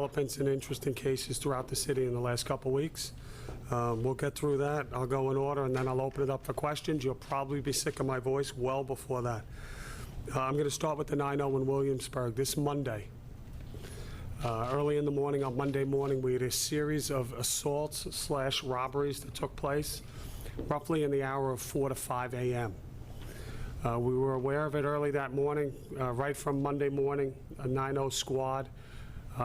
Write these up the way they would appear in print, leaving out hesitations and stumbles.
developments and interesting cases throughout the city in the last couple weeks. We'll get through that. I'll go in order, and then I'll open it up for questions. You'll probably be sick of my voice well before that. I'm going to start with the 9-0 in Williamsburg. This Monday, early in the morning, on Monday morning, we had a series of assaults/robberies that took place roughly in the hour of 4 to 5 a.m. We were aware of it early that morning, right from Monday morning. A 9-0 squad,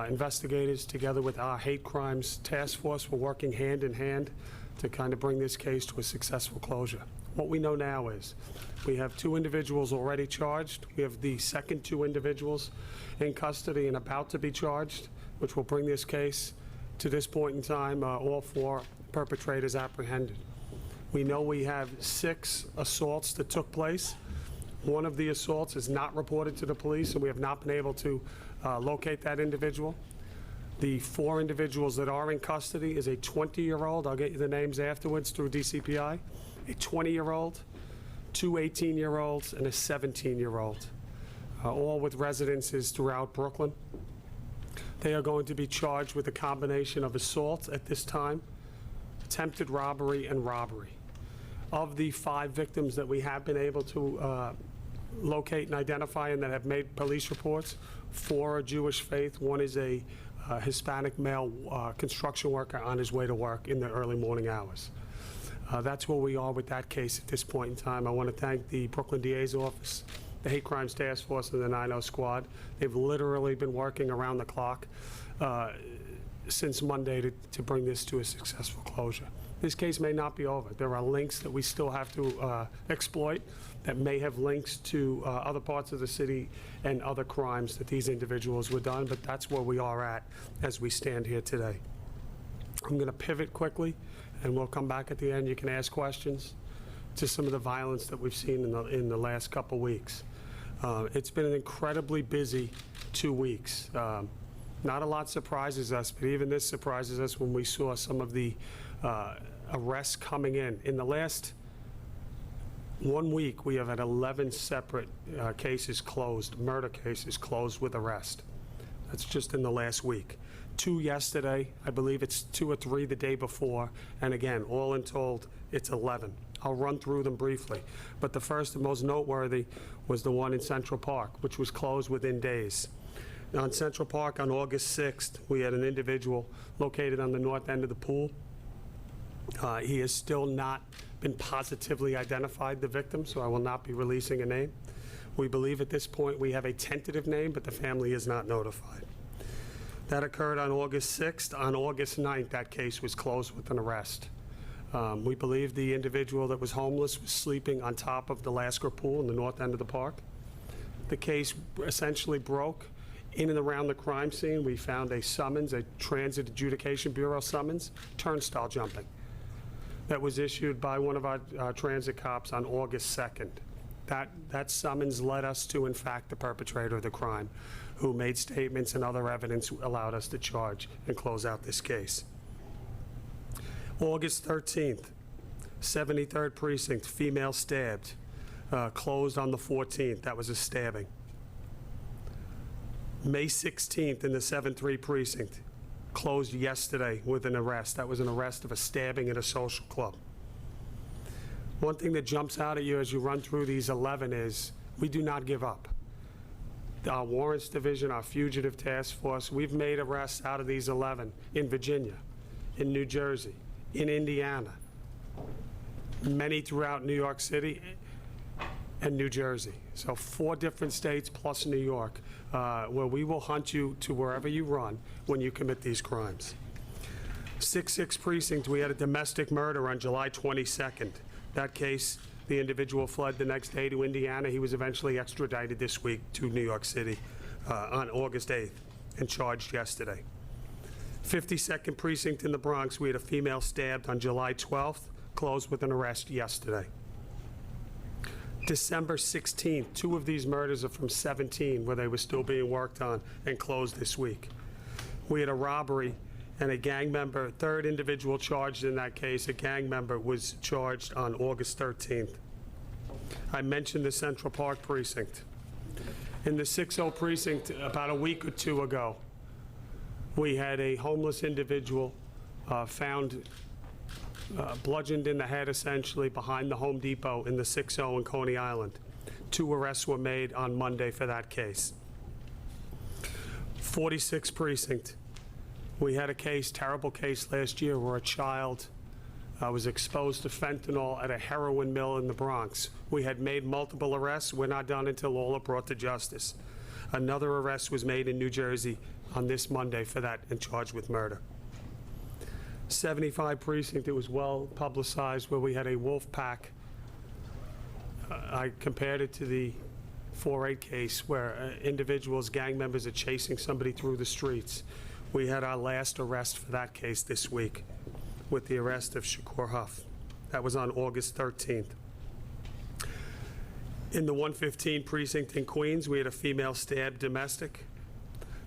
investigators together with our hate crimes task force were working hand in hand to kind of bring this case to a successful closure. What we know now is we have 2 individuals already charged. We have the second 2 individuals in custody and about to be charged, which will bring this case to this point in time, all 4 perpetrators apprehended. We know we have 6 assaults that took place. One of the assaults is not reported to the police, and we have not been able to locate that individual. The 4 individuals that are in custody is a 20-year-old, I'll get you the names afterwards through DCPI, a 20-year-old, 2 18-year-olds, and a 17-year-old, all with residences throughout Brooklyn. They are going to be charged with a combination of assault at this time, attempted robbery, and robbery. Of the 5 victims that we have been able to locate and identify and that have made police reports, 4 are Jewish faith. 1 is a Hispanic male construction worker on his way to work in the early morning hours. That's where we are with that case at this point in time. I want to thank the Brooklyn DA's office, the Hate Crimes Task Force, and the 9-0 squad. They've literally been working around the clock since Monday to bring this to a successful closure. This case may not be over. There are links that we still have to exploit that may have links to other parts of the city and other crimes that these individuals were done, but that's where we are at as we stand here today. I'm going to pivot quickly, and we'll come back at the end. You can ask questions to some of the violence that we've seen in the last couple weeks. It's been an incredibly busy 2 weeks. Not a lot surprises us, but even this surprises us when we saw some of the arrests coming in. In the last 1 week, we have had 11 separate cases closed, murder cases closed with arrest. That's just in the last week. 2 yesterday, I believe it's 2 or 3 the day before, and again, all in told, it's 11. I'll run through them briefly, but the first and most noteworthy was the one in Central Park, which was closed within days. Now, in Central Park on August 6th, we had an individual located on the north end of the pool. He has still not been positively identified, the victim, so I will not be releasing a name. We believe at this point we have a tentative name, but the family is not notified. That occurred on August 6th. On August 9th, that case was closed with an arrest. We believe the individual that was homeless was sleeping on top of the Lasker pool in the north end of the park. The case essentially broke in and around the crime scene. We found a summons, a Transit Adjudication Bureau summons, turnstile jumping, that was issued by one of our transit cops on August 2nd. That summons led us to, in fact, the perpetrator of the crime, who made statements and other evidence allowed us to charge and close out this case. August 13th, 73rd Precinct, female stabbed, closed on the 14th. That was a stabbing. May 16th in the 7-3 Precinct, closed yesterday with an arrest. That was an arrest of a stabbing at a social club. One thing that jumps out at you as you run through these 11 is we do not give up. Our Warrants Division, our Fugitive Task Force, we've made arrests out of these 11 in Virginia, in New Jersey, in Indiana, many throughout New York City and New Jersey. So 4 different states plus New York, where we will hunt you to wherever you run when you commit these crimes. 6-6 Precinct, we had a domestic murder on July 22nd. That case, the individual fled the next day to Indiana. He was eventually extradited this week to New York City on August 8th and charged yesterday. 52nd Precinct in the Bronx, we had a female stabbed on July 12th, closed with an arrest yesterday. December 16th, 2 of these murders are from 17, where they were still being worked on, and closed this week. We had a robbery and a gang member, 3rd individual charged in that case, a gang member was charged on August 13th. I mentioned the Central Park Precinct. In the 6-0 Precinct, about a week or 2 ago, We had a homeless individual found bludgeoned in the head, essentially, behind the Home Depot in the 6-0 in Coney Island. 2 arrests were made on Monday for that case. 46th Precinct. We had a case, terrible case last year, where a child was exposed to fentanyl at a heroin mill in the Bronx. We had made multiple arrests. We're not done until all are brought to justice. Another arrest was made in New Jersey on this Monday for that and charged with murder. 75 Precinct, it was well publicized, where we had a wolf pack. I compared it to the 4-8 case where individuals, gang members, are chasing somebody through the streets. We had our last arrest for that case this week with the arrest of Shakur Huff. That was on August 13th. In the 115 Precinct in Queens, we had a female stabbed domestic.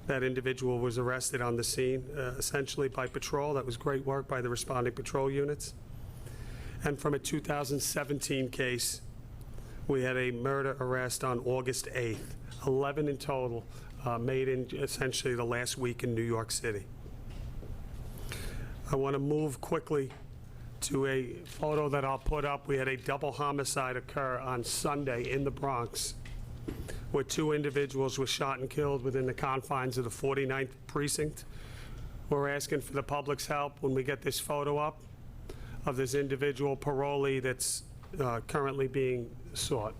That individual was arrested on the scene, essentially by patrol. That was great work by the responding patrol units. And from a 2017 case, we had a murder arrest on August 8th. 11 in total, made in essentially the last week in New York City. I want to move quickly to a photo that I'll put up. We had a double homicide occur on Sunday in the Bronx, where 2 individuals were shot and killed within the confines of the 49th Precinct. We're asking for the public's help when we get this photo up of this individual parolee that's currently being sought.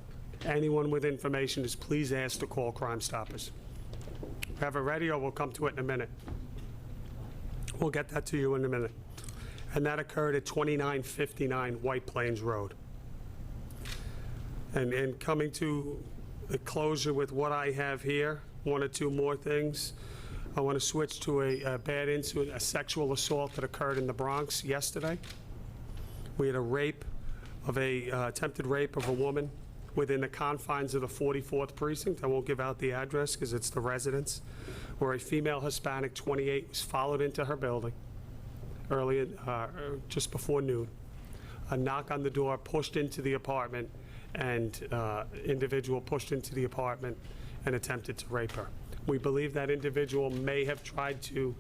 Anyone with information is please asked to call Crime Stoppers. Have it ready, or we'll come to it in a minute. We'll get that to you in a minute. And that occurred at 2959 White Plains Road. And coming to the closure with what I have here, 1 or 2 more things. I want to switch to a bad incident, a sexual assault that occurred in the Bronx yesterday. We had a rape of attempted rape of a woman within the confines of the 44th Precinct. I won't give out the address because it's the residence, where a female Hispanic, 28, was followed into her building early, just before noon. A knock on the door, pushed into the apartment, and individual pushed into the apartment and attempted to rape her. We believe that individual may have tried to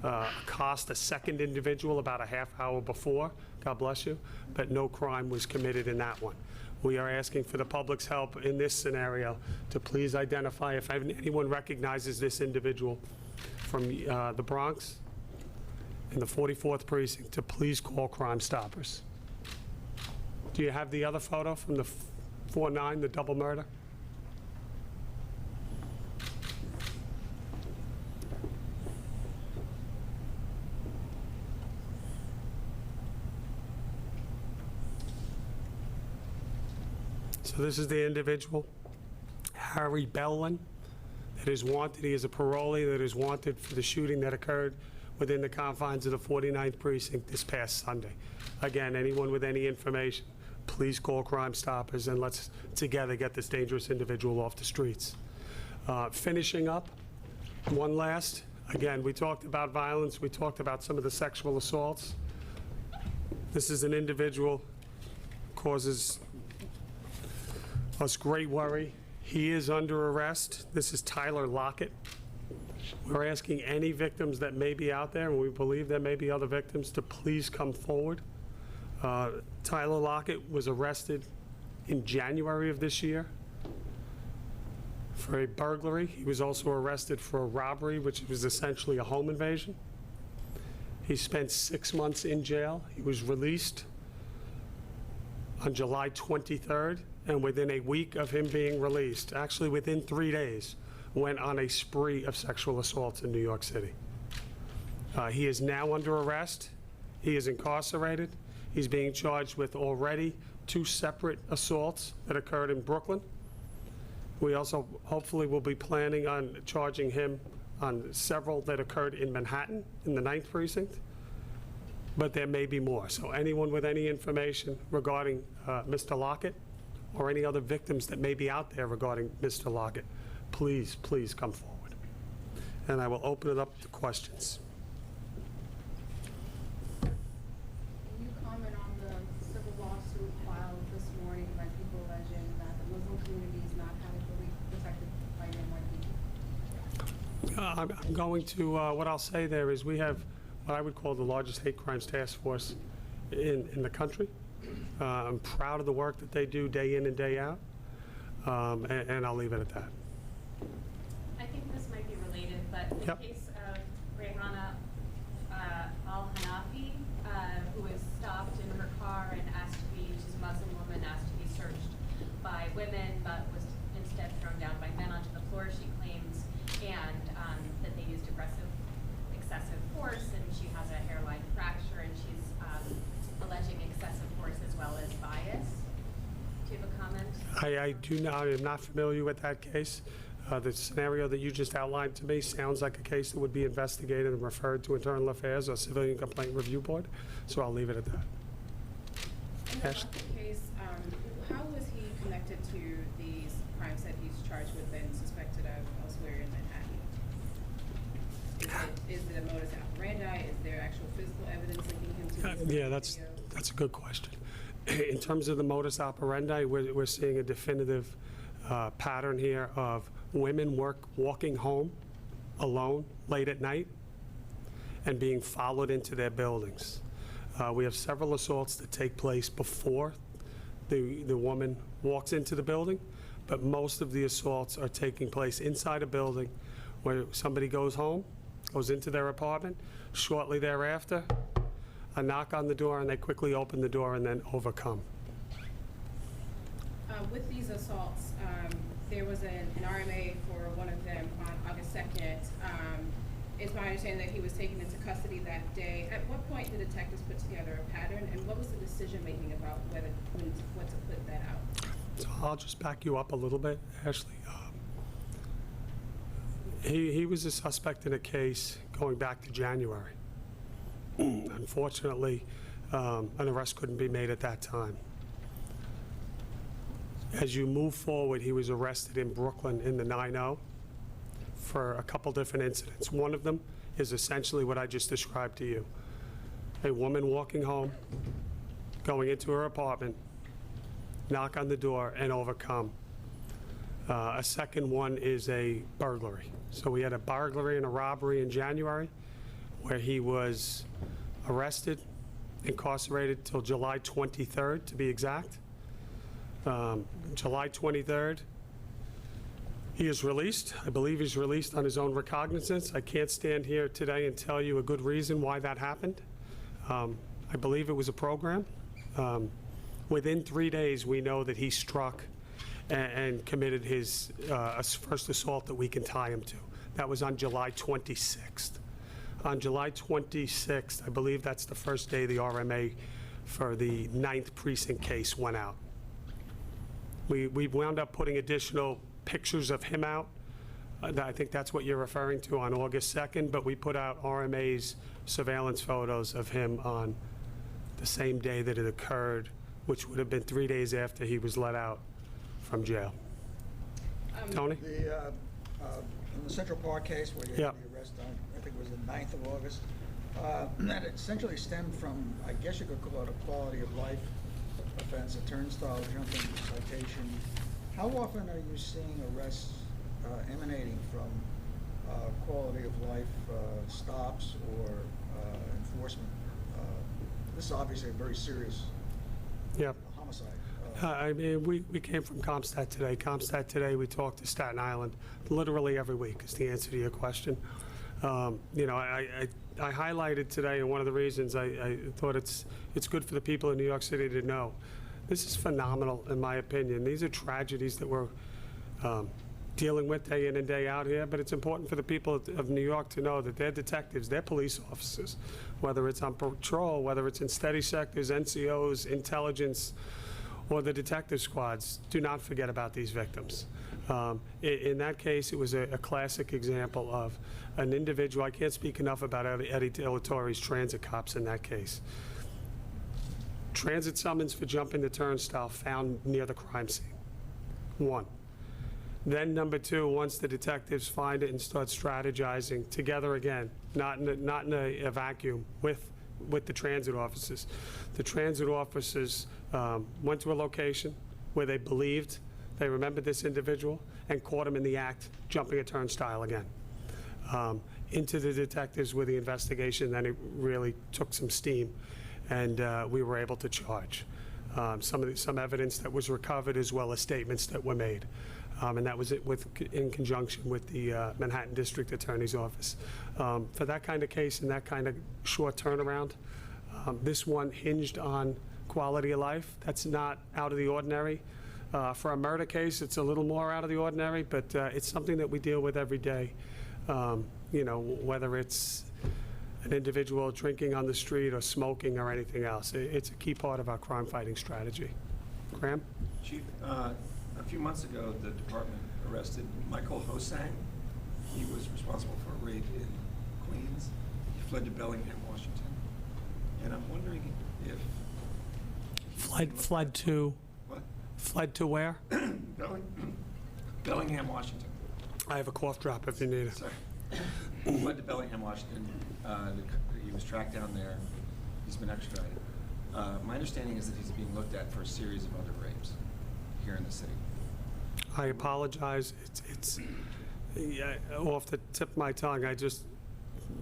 accost a second individual about a half hour before, God bless you, but no crime was committed in that one. We are asking for the public's help in this scenario to please identify if anyone recognizes this individual from the Bronx in the 44th Precinct, to please call Crime Stoppers. Do you have the other photo from the 4-9, the double murder? So this is the individual, Harry Bellin, that is wanted. He is a parolee that is wanted for the shooting that occurred within the confines of the 49th Precinct this past Sunday. Again, anyone with any information, please call Crime Stoppers, and let's together get this dangerous individual off the streets. Finishing up, one last, again, we talked about violence, we talked about some of the sexual assaults. This is an individual, causes us great worry. He is under arrest. This is Tyler Lockett. We're asking any victims that may be out there, and we believe there may be other victims, to please come forward. Tyler Lockett was arrested in January of this year for a burglary. He was also arrested for a robbery, which was essentially a home invasion. He spent 6 months in jail. He was released on July 23rd, and within a week of him being released, actually within 3 days, went on a spree of sexual assaults in New York City. He is now under arrest. He is incarcerated. He's being charged with already 2 separate assaults that occurred in Brooklyn. We also hopefully will be planning on charging him on several that occurred in Manhattan in the 9th Precinct, but there may be more. So anyone with any information regarding Mr. Lockett, or any other victims that may be out there regarding Mr. Lockett, please, please come forward. And I will open it up to questions. Can you comment on the civil lawsuit filed this morning by people alleging that the Muslim community is not adequately protected by NYPD? I'm going to, what I'll say there is we have what I would call the largest hate crimes task force in the country. I'm proud of the work that they do day in and day out, and I'll leave it at that. I think this might be related, but the Yep. case of Rehana Al-Hanafi, who was stopped in her car and asked to be, she's a Muslim woman, asked to be searched by women, but was instead thrown down by men onto the floor, she claims, and that they used excessive force, and she has a hairline fracture, and she's alleging excessive force as well as bias. Do you have a comment? I do not, I am not familiar with that case. The scenario that you just outlined to me sounds like a case that would be investigated and referred to Internal Affairs or Civilian Complaint Review Board, so I'll leave it at that. And Ashley? about the case, how was he connected to these crimes that he's charged with and suspected of elsewhere in Manhattan? Is it a modus operandi? Is there actual physical evidence linking him to this? Yeah, that's a good question. In terms of the modus operandi, we're seeing a definitive pattern here of women walking home alone late at night and being followed into their buildings. We have several assaults that take place before the woman walks into the building, but most of the assaults are taking place inside a building where somebody goes home, goes into their apartment. Shortly thereafter, a knock on the door, and they quickly open the door and then overcome. With these assaults, there was an RMA for one of them on August 2nd. It's my understanding that he was taken into custody that day. At what point did detectives put together a pattern, and what was the decision-making about what to put that out? So I'll just back you up a little bit, Ashley. He was a suspect in a case going back to January. Unfortunately, an arrest couldn't be made at that time. As you move forward, he was arrested in Brooklyn in the 9-0 for a couple different incidents. One of them is essentially what I just described to you. A woman walking home, going into her apartment, knock on the door, and overcome. A second one is a burglary. So we had a burglary and a robbery in January where he was arrested, incarcerated till July 23rd, to be exact. July 23rd, he is released. I believe he's released on his own recognizance. I can't stand here today and tell you a good reason why that happened. I believe it was a program. Within 3 days, we know that he struck and committed his first assault that we can tie him to. That was on July 26th. On July 26th, I believe that's the first day the RMA for the 9th precinct case went out. We wound up putting additional pictures of him out. I think that's what you're referring to on August 2nd, but we put out RMA's surveillance photos of him on the same day that it occurred, which would have been 3 days after he was let out from jail. Tony? In the Central Park case where you had the arrest on, I think it was the 9th of August, that essentially stemmed from, I guess you could call it a quality of life offense, a turnstile jumping citation. How often are you seeing arrests emanating from quality of life stops or enforcement? This is obviously a very serious homicide. I mean, we came from Comstat today. Comstat today, we talked to Staten Island literally every week is the answer to your question. You know, I highlighted today, and one of the reasons I thought it's good for the people in New York City to know. This is phenomenal, in my opinion. These are tragedies that we're dealing with day in and day out here, but it's important for the people of New York to know that they're detectives, they're police officers, whether it's on patrol, whether it's in steady sectors, NCOs, intelligence, or the detective squads. Do not forget about these victims. In that case, it was a classic example of an individual. I can't speak enough about Eddie De La Torre's transit cops in that case. Transit summons for jumping the turnstile found near the crime scene. One. Then number two, once the detectives find it and start strategizing together again, not in a vacuum with the transit officers. The transit officers went to a location where they believed they remembered this individual and caught him in the act, jumping a turnstile again. into the detectives with the investigation. Then it really took some steam, and we were able to charge. Some evidence that was recovered, as well as statements that were made. And that was in conjunction with the Manhattan District Attorney's Office. For that kind of case and that kind of short turnaround, this one hinged on quality of life. That's not out of the ordinary. For a murder case, it's a little more out of the ordinary, but it's something that we deal with every day. You know, whether it's an individual drinking on the street or smoking or anything else. It's a key part of our crime-fighting strategy. Graham? Chief, a few months ago, the department arrested Michael Hosang. He was responsible for a raid in Queens. He fled to Bellingham, Washington. And I'm wondering if... Fled to? What? Fled to where? Bellingham, Washington. I have a cough drop if you need it. Sorry. Fled to Bellingham, Washington. He was tracked down there. He's been extradited. My understanding is that he's being looked at for a series of other rapes here in the city. I apologize. It's yeah, off the tip of my tongue. I just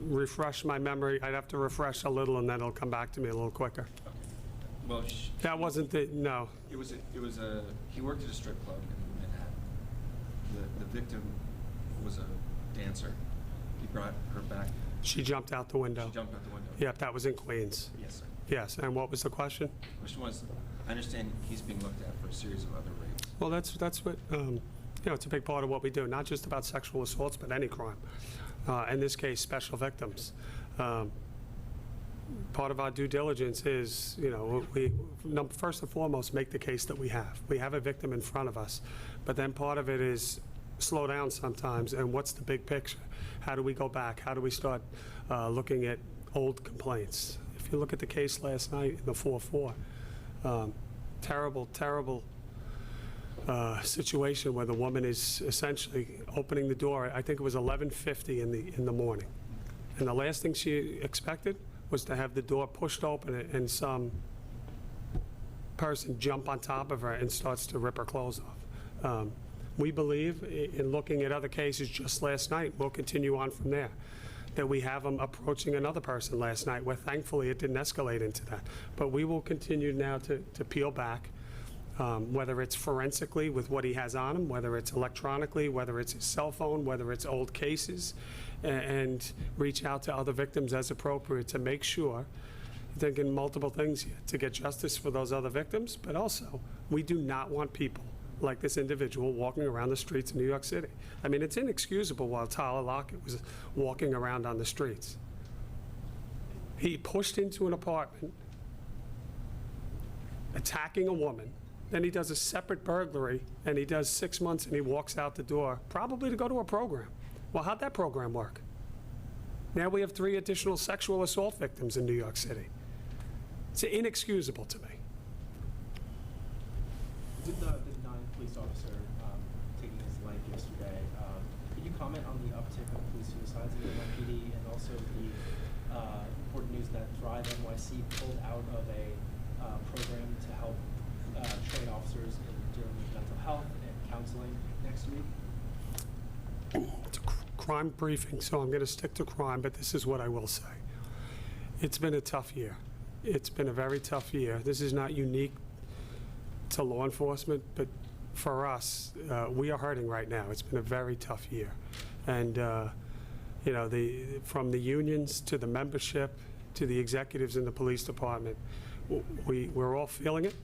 refresh my memory. I'd have to refresh a little, and then it'll come back to me a little quicker. Okay. Well, That wasn't the, no. he worked at a strip club in Manhattan. The victim was a dancer. He brought her back. She jumped out the window. She jumped out the window. Yep, that was in Queens. Yes, sir. Yes, and what was the question? The question was, I understand he's being looked at for a series of other rapes. Well, that's what, you know, it's a big part of what we do, not just about sexual assaults, but any crime. In this case, special victims. Part of our due diligence is, you know, we first and foremost make the case that we have. We have a victim in front of us, but then part of it is slow down sometimes, and what's the big picture? How do we go back? How do we start looking at old complaints? If you look at the case last night in the 4-4, terrible situation where the woman is essentially opening the door. I think it was 11:50 in the morning, and the last thing she expected was to have the door pushed open and some person jump on top of her and starts to rip her clothes off. We believe, in looking at other cases just last night, we'll continue on from there, that we have them approaching another person last night, where thankfully it didn't escalate into that. But we will continue now to peel back, whether it's forensically with what he has on him, whether it's electronically, whether it's his cell phone, whether it's old cases, and reach out to other victims as appropriate to make sure, thinking multiple things here, to get justice for those other victims, but also we do not want people like this individual walking around the streets of New York City. I mean, it's inexcusable while Tyler Lockett was walking around on the streets. He pushed into an apartment, attacking a woman, then he does a separate burglary, and he does 6 months, and he walks out the door, probably to go to a program. Well, how'd that program work? Now we have 3 additional sexual assault victims in New York City. It's inexcusable to me. With the non-police officer taking his life yesterday, could you comment on the uptick of police suicides in the NYPD, and also the important news that Thrive NYC pulled out of a program to help train officers in dealing with mental health and counseling next week? It's a crime briefing, so I'm going to stick to crime, but this is what I will say. It's been a tough year. It's been a very tough year. This is not unique to law enforcement, but for us, we are hurting right now. It's been a very tough year. And, you know, from the unions to the membership to the executives in the police department, we're all feeling it,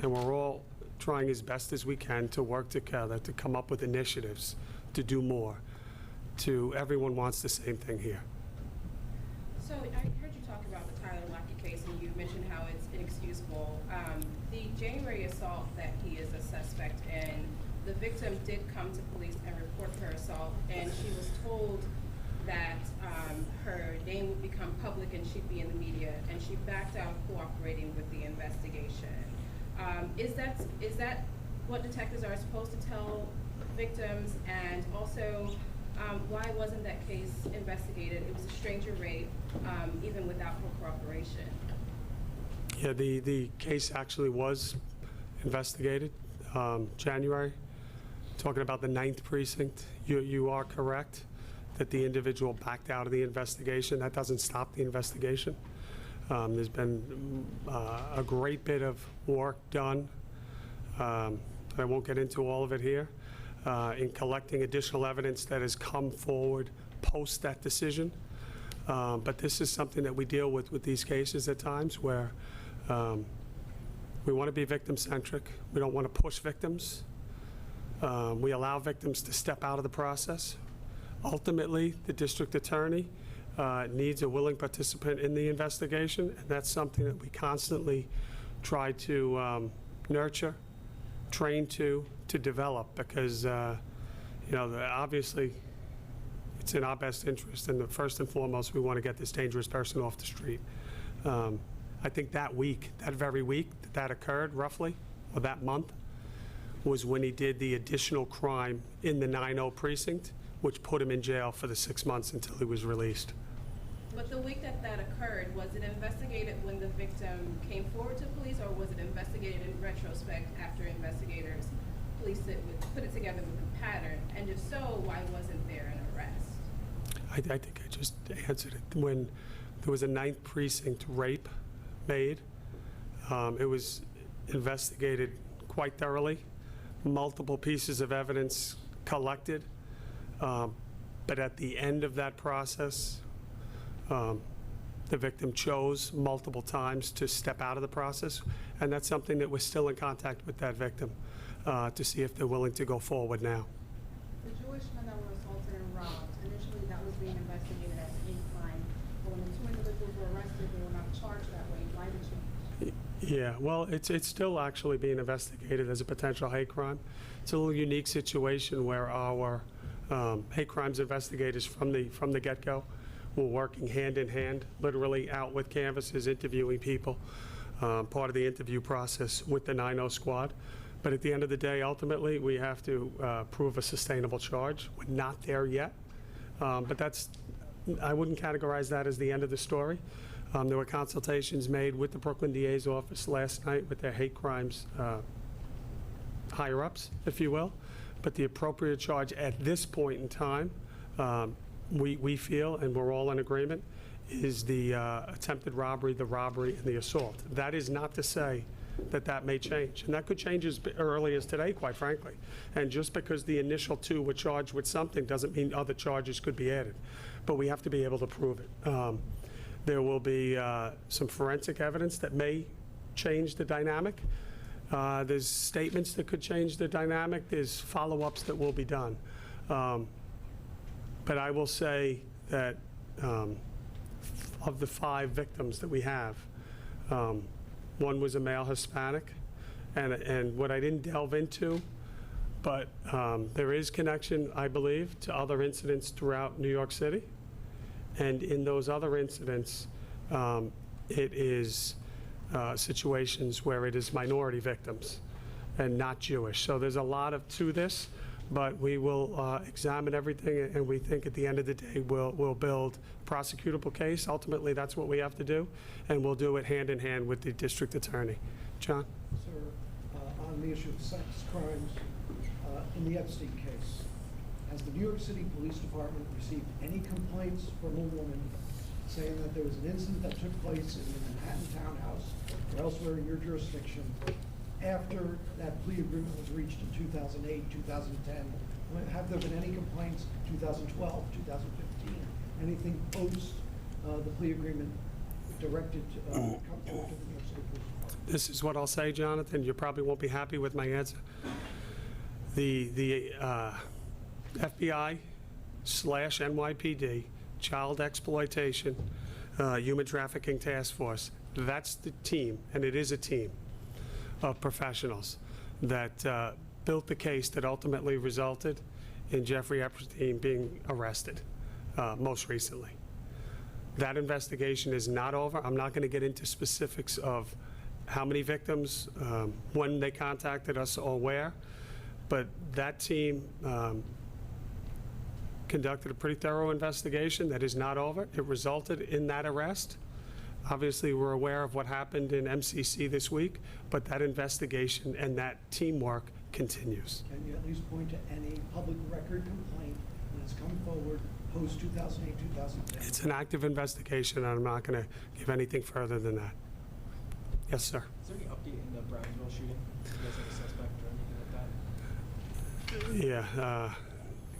and we're all trying as best as we can to work together to come up with initiatives to do more. Everyone wants the same thing here. So I heard you talk about the Tyler Lockett case, and you mentioned how it's inexcusable. The January assault that he is a suspect in, the victim did come to police and report her assault, and she was told that her name would become public and she'd be in the media, and she backed out of cooperating with the investigation. Is that what detectives are supposed to tell victims? And also, why wasn't that case investigated? It was a stranger rape, even without her cooperation. Yeah, the case actually was investigated, January. Talking about the 9th precinct, you are correct. that the individual backed out of the investigation. That doesn't stop the investigation. There's been a great bit of work done. I won't get into all of it here, in collecting additional evidence that has come forward post that decision. But this is something that we deal with these cases at times where we want to be victim-centric. We don't want to push victims. We allow victims to step out of the process. Ultimately, the district attorney needs a willing participant in the investigation, and that's something that we constantly try to nurture, train to develop, because obviously it's in our best interest, and first and foremost, we want to get this dangerous person off the street. I think that very week that occurred, roughly, or that month, was when he did the additional crime in the 9-0 precinct, which put him in jail for the 6 months until he was released. But the week that occurred, was it investigated when the victim came forward to police, or was it investigated in retrospect after investigators put it together with a pattern? And if so, why wasn't there an arrest? I think I just answered it. When there was a 9th precinct rape made, it was investigated quite thoroughly, multiple pieces of evidence collected, but at the end of that process, the victim chose multiple times to step out of the process, and that's something that we're still in contact with that victim to see if they're willing to go forward now. The Jewish men that were assaulted and robbed, initially that was being investigated as a crime, but when the 2 individuals were arrested, they were not charged that way. Why the change? Yeah, well, it's still actually being investigated as a potential hate crime. It's a little unique situation where our hate crimes investigators from the get-go were working hand in hand, literally out with canvases, interviewing people, part of the interview process with the 9-0 squad. But at the end of the day, ultimately, we have to prove a sustainable charge. We're not there yet, but I wouldn't categorize that as the end of the story. There were consultations made with the Brooklyn DA's office last night with their hate crimes higher-ups, if you will. But the appropriate charge at this point in time, we feel, and we're all in agreement, is the attempted robbery, the robbery, and the assault. That is not to say that may change. And that could change as early as today, quite frankly. And just because the initial 2 were charged with something doesn't mean other charges could be added. But we have to be able to prove it. There will be some forensic evidence that may change the dynamic. There's statements that could change the dynamic. There's follow-ups that will be done. But I will say that of the 5 victims that we have, one was a male Hispanic, and what I didn't delve into, but there is connection, I believe, to other incidents throughout New York City. And in those other incidents, it is situations where it is minority victims and not Jewish. So there's a lot to this, but we will examine everything, and we think at the end of the day we'll build a prosecutable case. Ultimately, that's what we have to do, and we'll do it hand in hand with the district attorney. John? Sir, on the issue of sex crimes, in the Epstein case, has the New York City Police Department received any complaints from a woman saying that there was an incident that took place in the Manhattan townhouse or elsewhere in your jurisdiction after that plea agreement was reached in 2008, 2010? Have there been any complaints 2012, 2015, anything post the plea agreement directed to the New York City Police Department? This is what I'll say, Jonathan. You probably won't be happy with my answer. The FBI / NYPD Child Exploitation Human Trafficking Task Force, that's the team, and it is a team of professionals that built the case that ultimately resulted in Jeffrey Epstein being arrested most recently. That investigation is not over. I'm not going to get into specifics of how many victims, when they contacted us, or where, but that team conducted a pretty thorough investigation that is not over. It resulted in that arrest. Obviously, we're aware of what happened in MCC this week, but that investigation and that teamwork continues. Can you at least point to any public record complaint that has come forward post-2008, 2010? It's an active investigation, and I'm not going to give anything further than that. Yes, sir. Is there any update in the Brownsville shooting? Do you guys have a suspect or anything like that? Yeah.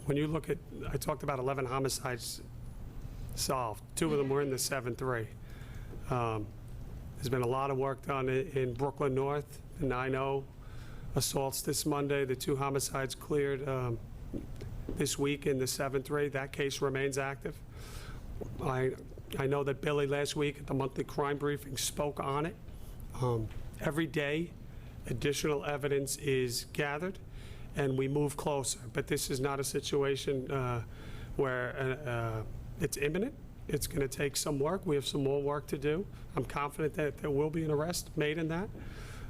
When you look at, I talked about 11 homicides solved. 2 of them were in the 7-3. There's been a lot of work done in Brooklyn North, the 9-0 assaults this Monday, the 2 homicides cleared this week in the 7-3. That case remains active. I know that Billy last week at the monthly crime briefing spoke on it. Every day, additional evidence is gathered, and we move closer. But this is not a situation where it's imminent. It's going to take some work. We have some more work to do. I'm confident that there will be an arrest made in that.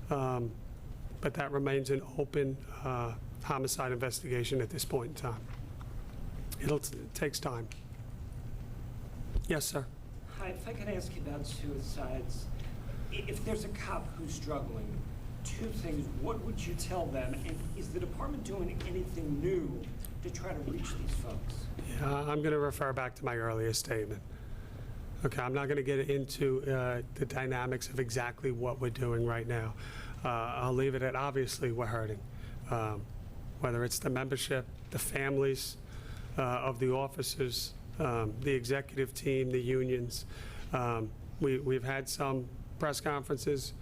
But that remains an open homicide investigation at this point in time. It takes time. Yes, sir. Hi, if I could ask you about suicides. If there's a cop who's struggling, 2 things. What would you tell them? And is the department doing anything new to try to reach these folks? Yeah, I'm going to refer back to my earlier statement. Okay, I'm not going to get into the dynamics of exactly what we're doing right now. I'll leave it at obviously we're hurting. Whether it's the membership, the families of the officers, the executive team, the unions. We've had some press conferences.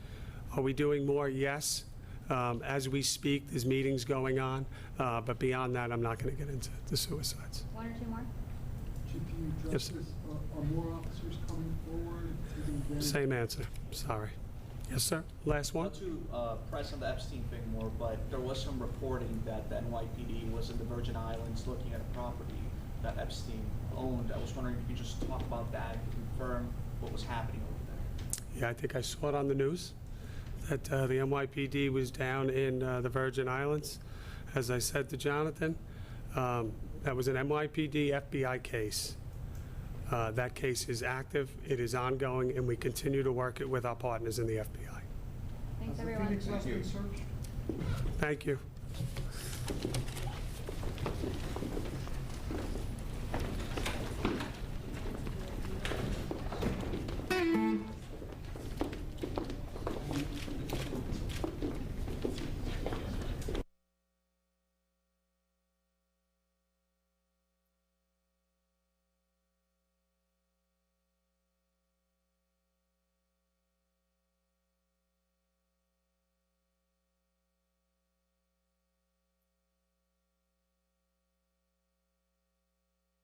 Are we doing more? Yes. As we speak, there's meetings going on. But beyond that, I'm not going to get into the suicides. 1 or 2 more? Chief, can you Yes, address sir. this? Are more officers coming forward? Same answer. Sorry. Yes, sir. Last one. Not to press on the Epstein thing more, but there was some reporting that the NYPD was in the Virgin Islands looking at a property that Epstein owned. I was wondering if you could just talk about that, confirm what was happening over there. Yeah, I think I saw it on the news that the NYPD was down in the Virgin Islands. As I said to Jonathan, that was an NYPD FBI case. That case is active, it is ongoing, and we continue to work it with our partners in the FBI. Thanks, Has the everyone. Phoenix house been searched? Thank you.